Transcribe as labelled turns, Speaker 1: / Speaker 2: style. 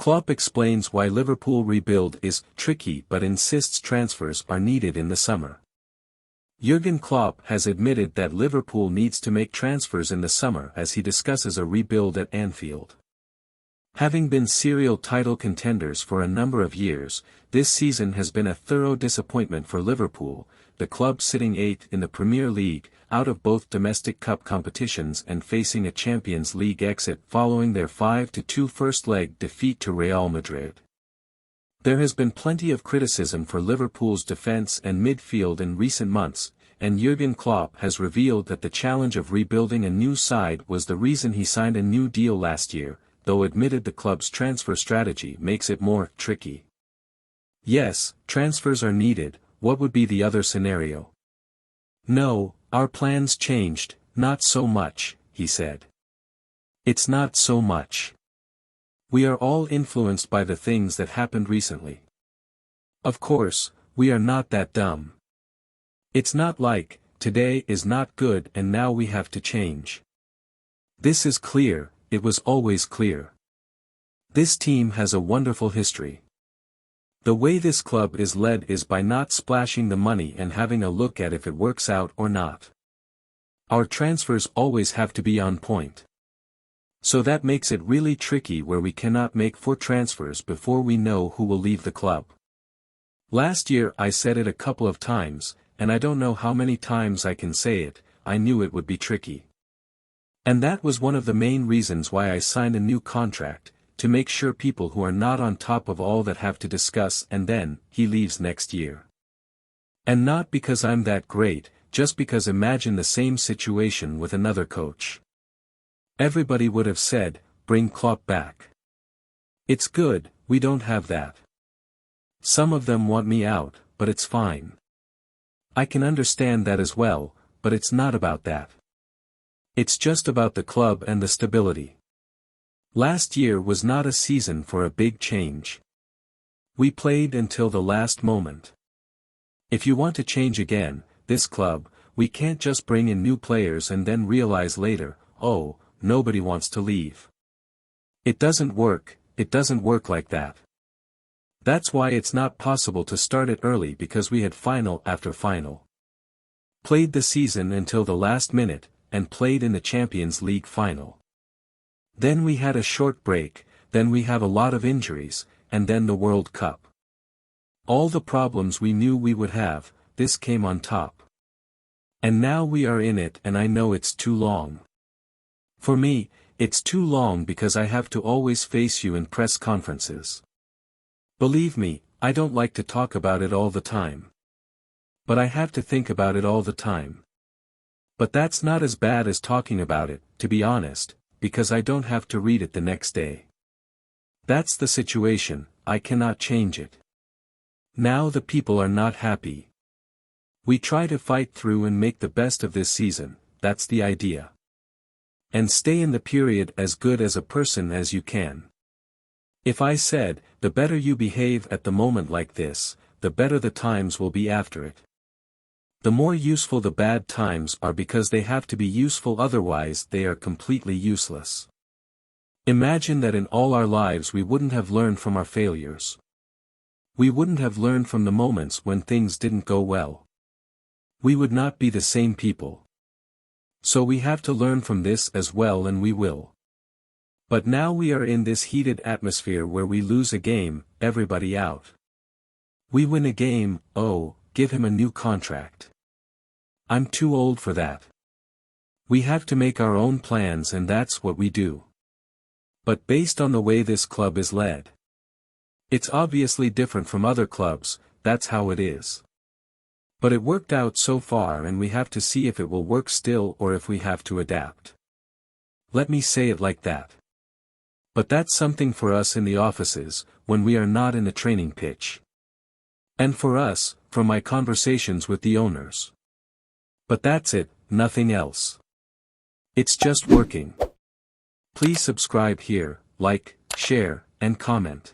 Speaker 1: Klopp explains why Liverpool rebuild is tricky but insists transfers are needed in the summer. Jurgen Klopp has admitted that Liverpool needs to make transfers in the summer as he discusses a rebuild at Anfield. Having been serial title contenders for a number of years, this season has been a thorough disappointment for Liverpool, the club sitting 8th in the Premier League, out of both domestic cup competitions and facing a Champions League exit following their 5-2 first-leg defeat to Real Madrid. There has been plenty of criticism for Liverpool's defence and midfield in recent months, and Jurgen Klopp has revealed that the challenge of rebuilding a new side was the reason he signed a new deal last year, though admitted the club's transfer strategy makes it more tricky. Yes, transfers are needed. What would be the other scenario? No, our plans changed, not so much, he said. It's not so much. We are all influenced by the things that happened recently. Of course, we are not that dumb. It's not like, today is not good and now we have to change. This is clear, it was always clear. This team has a wonderful history. The way this club is led is by not splashing the money and having a look at if it works out or not. Our transfers always have to be on point. So that makes it really tricky where we cannot make 4 transfers before we know who will leave the club. Last year I said it a couple of times, and I don't know how many times I can say it, I knew it would be tricky. And that was one of the main reasons why I signed a new contract, to make sure people who are not on top of all that have to discuss, and then, he leaves next year. And not because I'm that great, just because imagine the same situation with another coach. Everybody would have said, bring Klopp back. It's good, we don't have that. Some of them want me out, but it's fine. I can understand that as well, but it's not about that. It's just about the club and the stability. Last year was not a season for a big change. We played until the last moment. If you want to change again, this club, we can't just bring in new players and then realize later, oh, nobody wants to leave. It doesn't work like that. That's why it's not possible to start it early because we had final after final. Played the season until the last minute, and played in the Champions League final. Then we had a short break, then we have a lot of injuries, and then the World Cup. All the problems we knew we would have, this came on top. And now we are in it and I know it's too long. For me, it's too long because I have to always face you in press conferences. Believe me, I don't like to talk about it all the time. But I have to think about it all the time. But that's not as bad as talking about it, to be honest, because I don't have to read it the next day. That's the situation, I cannot change it. Now the people are not happy. We try to fight through and make the best of this season, that's the idea. And stay in the period as good as a person as you can. If I said, the better you behave at the moment like this, the better the times will be after it. The more useful the bad times are because they have to be useful, otherwise they are completely useless. Imagine that in all our lives we wouldn't have learned from our failures. We wouldn't have learned from the moments when things didn't go well. We would not be the same people. So we have to learn from this as well, and we will. But now we are in this heated atmosphere where we lose a game, everybody out. We win a game, oh, give him a new contract. I'm too old for that. We have to make our own plans and that's what we do. But based on the way this club is led. It's obviously different from other clubs, that's how it is. But it worked out so far and we have to see if it will work still or if we have to adapt. Let me say it like that. But that's something for us in the offices, when we are not in the training pitch. And for us, from my conversations with the owners. But that's it, nothing else. It's just working. Please subscribe here, like, share, and comment.